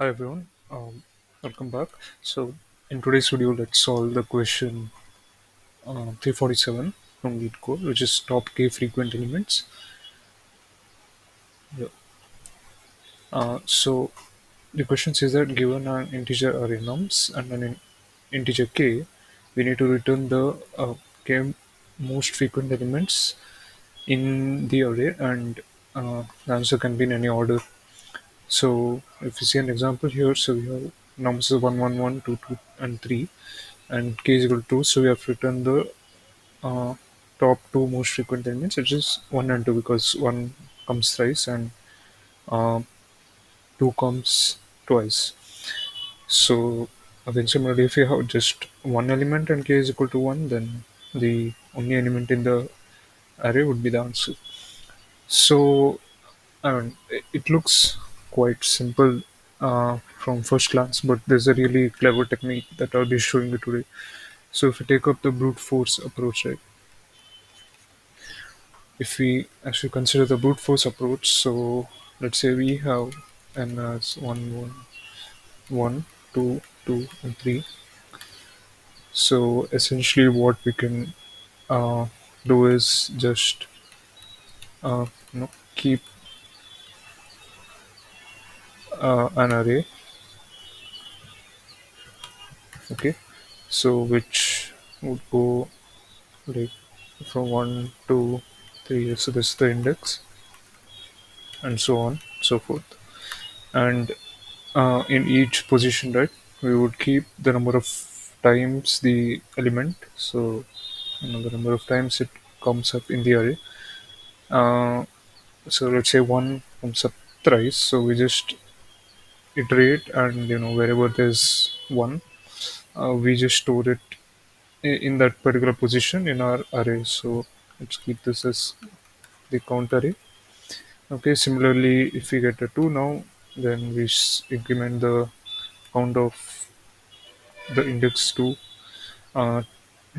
Hi everyone, welcome back. So, in today's video, let's solve the question 347 from Leetcode, which is top k frequent elements. Yeah. So, the question says that given an integer array nums and integer k, we need to return the k most frequent elements in the array, and the answer can be in any order. So, if you see an example here, so we have nums is 1, 1, 1, 2, 2, and 3 and k is equal to 2, so we have to return the uh, top two most frequent elements, which is 1 and 2, because 1 comes thrice and uh, 2 comes twice. So again, similarly, if you have just one element and k is equal to 1, then the only element in the array would be the answer. So I mean, it looks quite simple from first glance, but there's a really clever technique that I'll be showing you today. So if we take up the brute force approach, right? If we actually consider the brute force approach, so let's say we have n as 1, 1, 1, 2, 2, and 3. So essentially, what we can uh, do is just keep an array, okay? So which would go like from 1 to 3. So this is the index, and so on, so forth. And in each position, right, we would keep the number of times the element. So the number of times it comes up in the array. Uh, so let's say one comes up thrice. So we just iterate, and wherever there's one, we just store it in that particular position in our array. So let's keep this as the count array. Okay. Similarly, if we get a two now, then we increment the count of the index uh,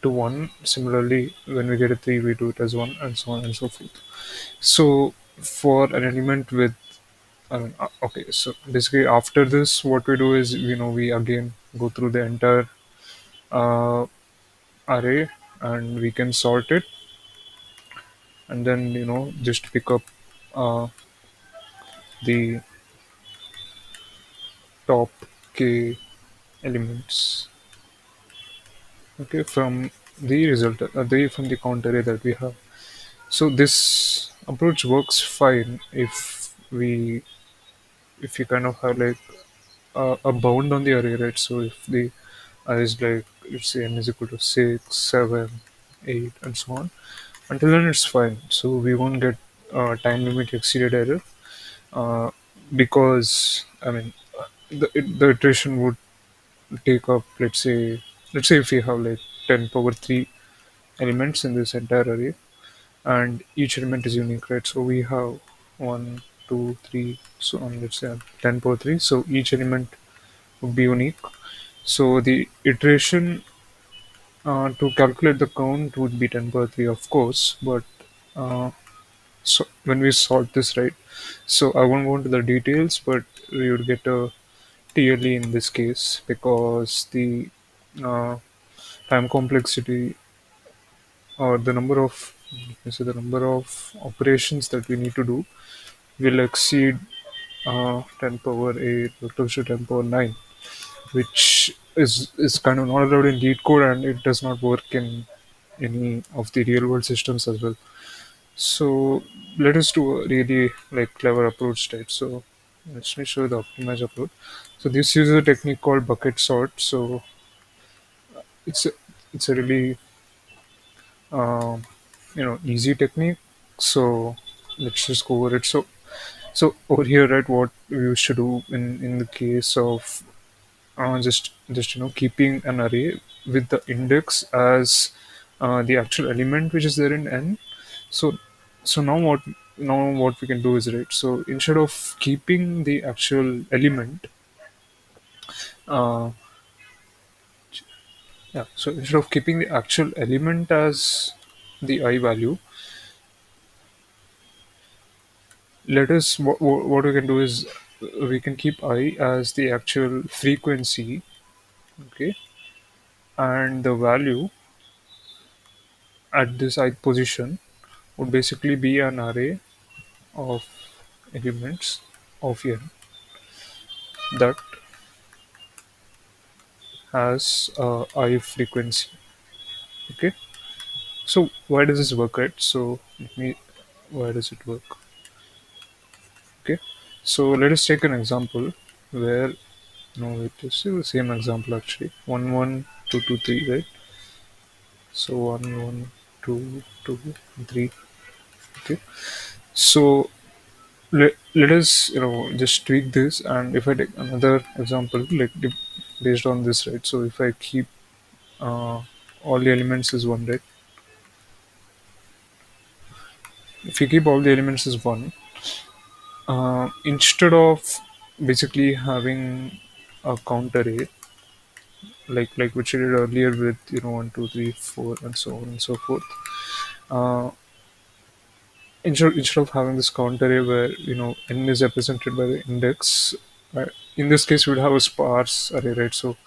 to 1. Similarly, when we get a 3, we do it as 1, and so on and so forth. So, for an element with, okay, so basically after this, what we do is, we again go through the entire uh, array, and we can sort it, and then, just pick up uh, the top k elements, okay, from the result, from the count array that we have. So this approach works fine if you kind of have like a bound on the array, right? So if the array is like, let's say n is equal to 6, 7, 8, and so on, until then it's fine. So we won't get time limit exceeded error, uh, because I mean the iteration would take up, let's say if we have like 10 power 3 elements in this entire array, and each element is unique, right? So we have one, two, three, so on. Let's say 10 power 3. So each element would be unique. So the iteration to calculate the count would be 10 power 3, of course. But uh, so when we sort this, right? So I won't go into the details, but we would get a TLE in this case, because the uh, time complexity, or the number of operations that we need to do will exceed 10 power 8 or close to 10 power 9, which is kind of not allowed in Leetcode, and it does not work in any of the real world systems as well. So let us do a really like clever approach, right? So let me show you the optimized approach. So this uses a technique called bucket sort. So it's a, it's a really um, easy technique. So let's just go over it. So over here, right, what we used to do in the case of just keeping an array with the index as the actual element which is there in n. So now what we can do is, right. So instead of keeping the actual element, uh, yeah. So instead of keeping the actual element as the I value, let us what we can do is we can keep I as the actual frequency, okay, and the value at this ith position would basically be an array of elements of n that has I frequency. Okay, so why does this work, right? So let me, why does it work? Okay, so let us take an example where, no, it is still the same example actually. 1 1 2 2 3, right? So 1 1 2 2 3. Okay, so let us just tweak this, and if I take another example like based on this, right? So if I keep uh, all the elements is one, right? If you keep all the elements as one, instead of basically having a count array like which I did earlier with 1 2 3 4 and so on and so forth, uh, instead of having this count array where n is represented by the index, uh, in this case we would have a sparse array, right? So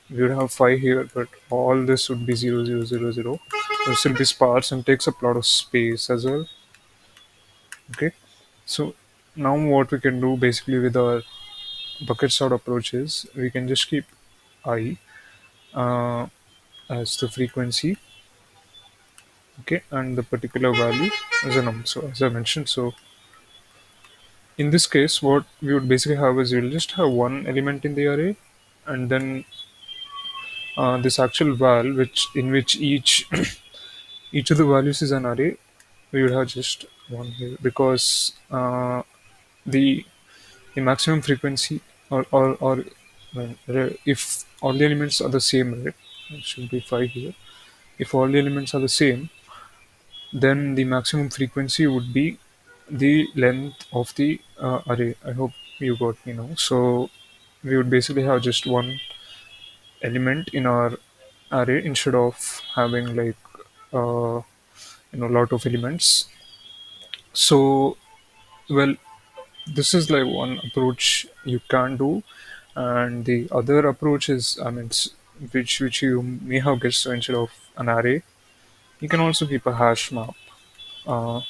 we would have 5 here, but all this would be 0 0 0 0. This will be sparse and takes up a lot of space as well. Okay, so now what we can do basically with our bucket sort approach is we can just keep I uh, as the frequency, okay, and the particular value as a number. So as I mentioned, so in this case, what we would basically have is we'll just have one element in the array, and then this actual val, which in which each each of the values is an array. We would have just one here because the the maximum frequency or well, if all the elements are the same, right? It should be 5 here. If all the elements are the same, then the maximum frequency would be the length of the array. I hope you got me now. So we would basically have just one element in our array instead of having like uh, lot of elements. So well, this is like one approach you can do, and the other approach is, I mean, which you may have guessed. So instead of an array, you can also keep a hash map, uh,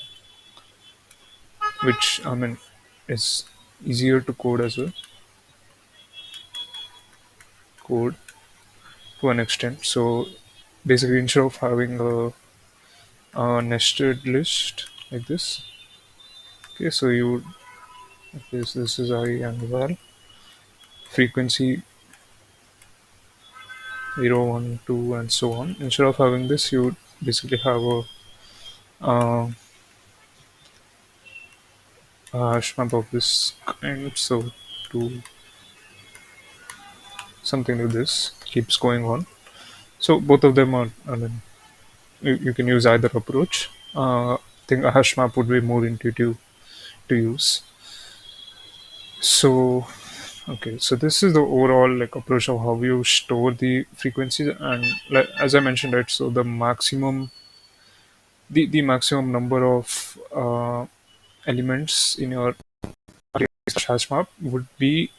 which, I mean, is easier to code as well, code to an extent. So basically, instead of having a nested list like this, okay, so you would, okay, so this is I and val frequency 0 1 2 and so on. Instead of having this, you would basically have uh, a hash map of this kind. So to something like this keeps going on. So both of them are, I mean, you can use either approach. I think a hash map would be more intuitive to use. So okay, so this is the overall like approach of how you store the frequencies, and like, as I mentioned, right? So the maximum number of elements in your hash map would be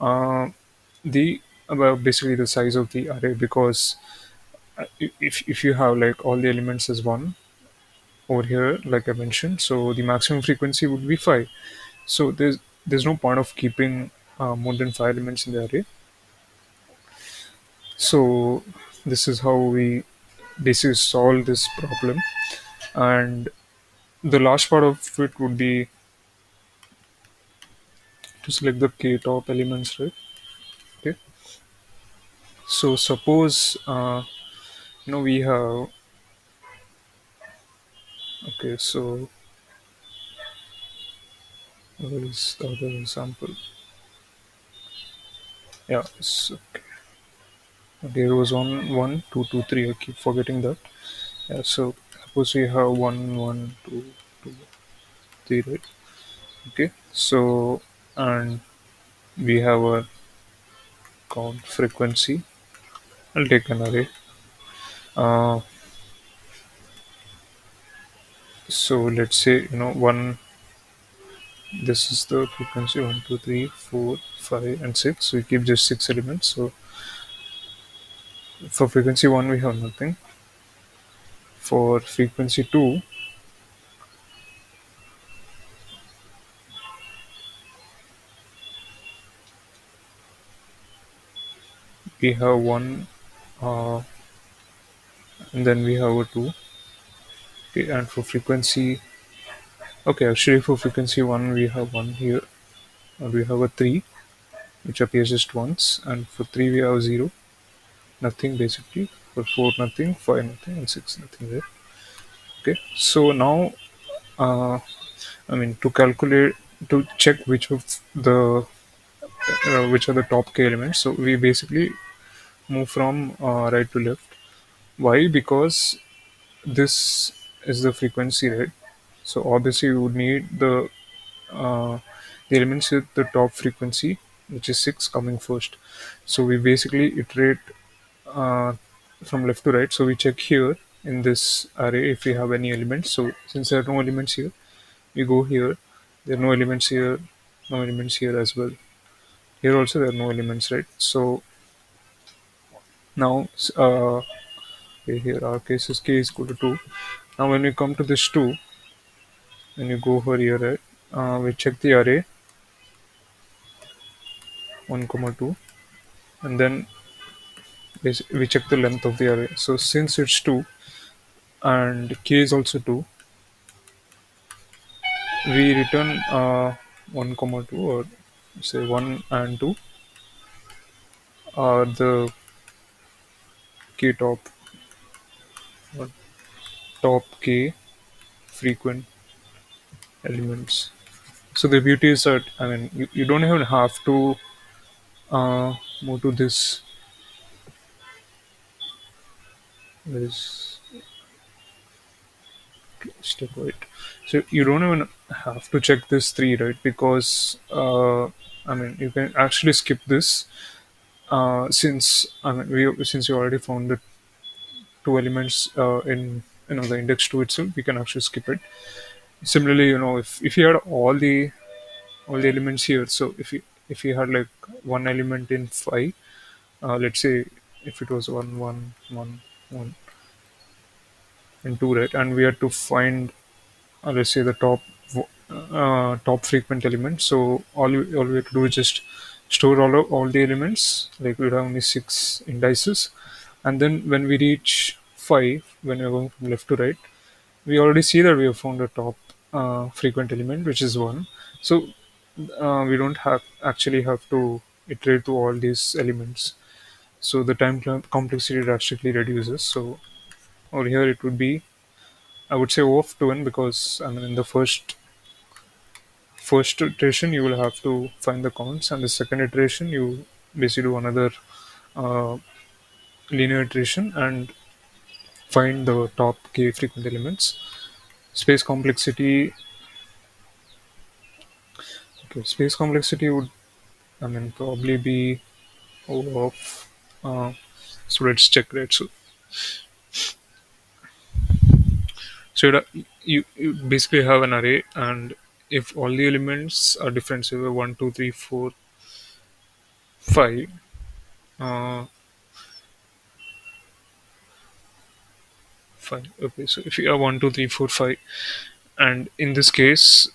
uh, the basically the size of the array, because if you have like all the elements as one over here like I mentioned, so the maximum frequency would be 5. So there's no point of keeping more than 5 elements in the array. So this is how we basically solve this problem. And the last part of it would be to select the k top elements, right? Okay, so suppose we have, okay, so where is the other example? Yeah, so, there was one, one, two, two, three. I keep forgetting that. Yeah, so suppose we have one, one, two, two, three, right? Okay, so and we have a count frequency. I'll take an array. Uh, so let's say one This is the frequency one, 2, 3, 4, 5, and 6. We keep just 6 elements. So for frequency 1, we have nothing. For frequency 2, we have 1, uh, and then we have a 2. Okay, and for frequency, okay, actually for frequency 1, we have 1 here, and we have a 3, which appears just once, and for 3, we have 0, nothing basically. For 4, nothing, 5, nothing, and 6, nothing there. Okay, so now, uh, I mean, to calculate, to check which are the top k elements, so we basically move from right to left. Why? Because this is the frequency, right? So obviously you would need uh, the elements with the top frequency, which is 6, coming first. So we basically iterate uh, from left to right. So we check here in this array if we have any elements. So since there are no elements here, we go here. There are no elements here, no elements here as well. Here also there are no elements, right? So now, okay, here our case is k is equal to 2. Now when we come to this 2, when you go over here, right, we check the array 1 comma 2, and then we check the length of the array. So since it's 2 and k is also 2, we return 1 comma 2, or say 1 and 2 are the k top, or top k frequent elements. So the beauty is that, I mean, you don't even have to move to this step, right? So you don't even have to check this 3, right? Because I mean, you can actually skip this, since I mean, since you already found the two elements in, the index 2 itself, we can actually skip it. Similarly, if you had all the elements here, so if you had like one element in 5, let's say if it was 1 1 1 1 and 2, right, and we had to find, let's say, the top frequent element. So all we have to do is just store all the elements, like we have only 6 indices, and then when we reach 5, when we're going from left to right, we already see that we have found a top frequent element, which is 1. So we don't actually have to iterate to all these elements. So the complexity drastically reduces. So over here it would be, I would say, O of 2n, because I mean, in the first iteration you will have to find the counts, and the second iteration you basically do another uh, linear iteration and find the top k frequent elements. Space complexity, okay, space complexity would, I mean, probably be O of, uh, so let's check, right? So you basically have an array, and if all the elements are different, so 1 2 3 4 5, uh, 5, okay, so if you have 1 2 3 4 5, and in this case,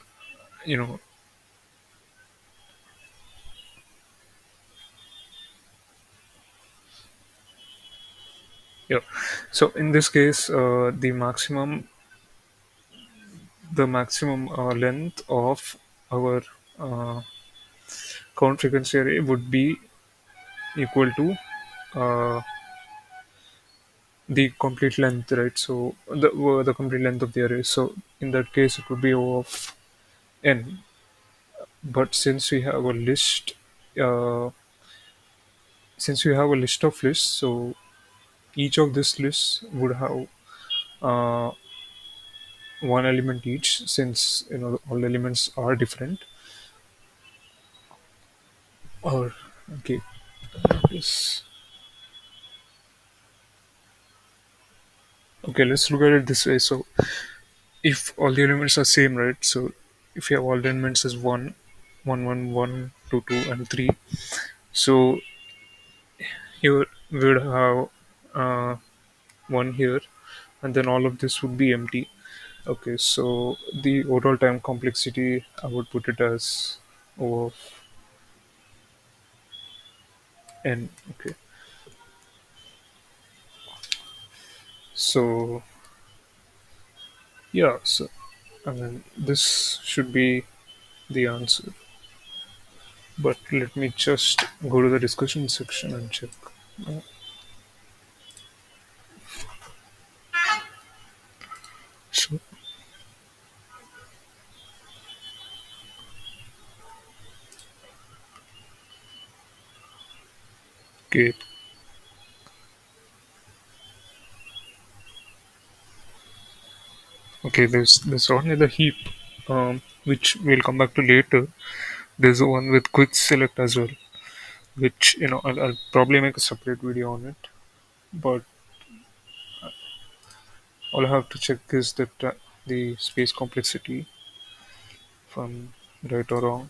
you know yeah, so in this case, the maximum length of our uh, count frequency array would be equal to uh, the complete length, right? So the complete length of the array. So in that case, it would be O of n. But uh, since we have a list of lists, so each of these lists would have uh, one element each, since all elements are different. Or okay, this okay. Let's look at it this way. So if all the elements are same, right? So if you have all the elements as 1, 1, 1, 1, 2, 2, and 3, so here we would have uh, 1 here, and then all of this would be empty. Okay, so the overall time complexity, I would put it as O of n. Okay, so yeah, so I mean this should be the answer. But let me just go to the discussion section and check. Uh, So, okay, okay. There's only the heap, which we'll come back to later. There's one with quick select as well, which I'll probably make a separate video on it. But all I have to check is that the space complexity, if I'm right or wrong.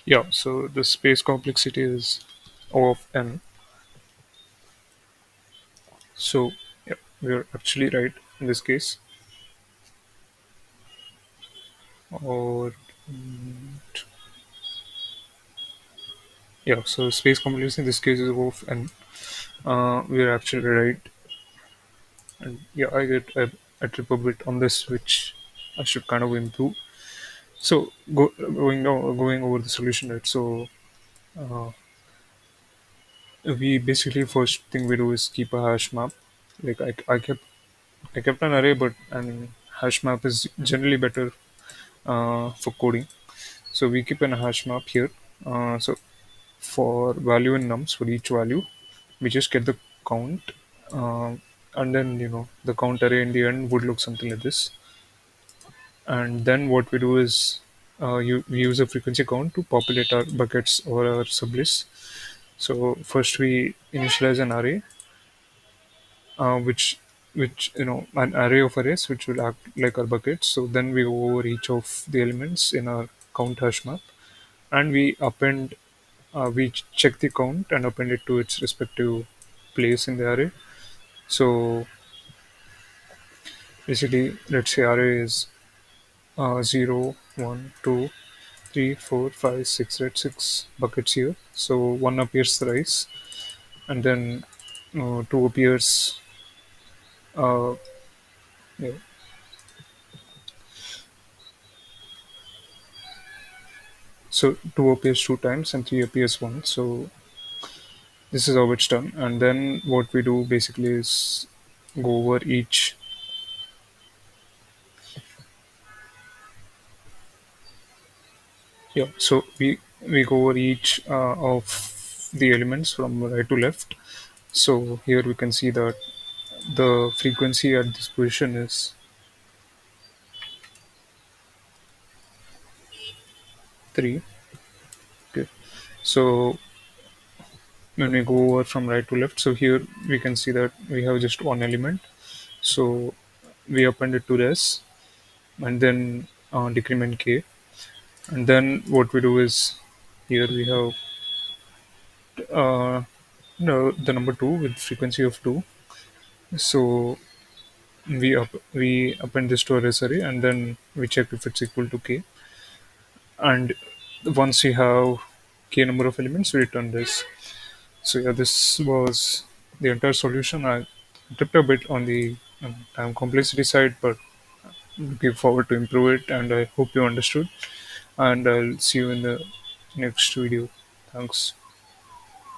Yeah, so the space complexity is O of n. So yeah, we're actually right in this case. Or yeah, so space complexity in this case is O of n. We're actually right, and yeah, I get a trip a bit on this, which I should kind of improve. So going over the solution, right? So uh, we basically first thing we do is keep a hash map. Like I kept an array, but and hash map is generally better for coding. So we keep an hash map here. So for value in nums for each value, we just get the count, and then the count array in the end would look something like this. And then what we do is we use a frequency count to populate our buckets or our sublists. So first we initialize an array, which an array of arrays which will act like our buckets. So then we go over each of the elements in our count hash map, and we check the count and append it to its respective place in the array. So basically, let's say array is 0, 1, 2, 3, 4, 5, 6, right? 6 buckets here. So 1 appears thrice, and then 2 appears. Uh, yeah. So 2 appears 2 times, and 3 appears once. So this is how it's done. And then what we do basically is go over each. Yeah. So we go over each of the elements from right to left. So here we can see that the frequency at this position is 3. Okay. So when we go over from right to left, so here we can see that we have just one element. So we append it to this, and then decrement k. And then what we do is here we have no, the number 2 with frequency of 2. So we append this to a array, and then we check if it's equal to k. And once we have k number of elements, we return this. So yeah, this was the entire solution. I tripped a bit on the time complexity side, but looking forward to improve it, and I hope you understood. And I'll see you in the next video. Thanks.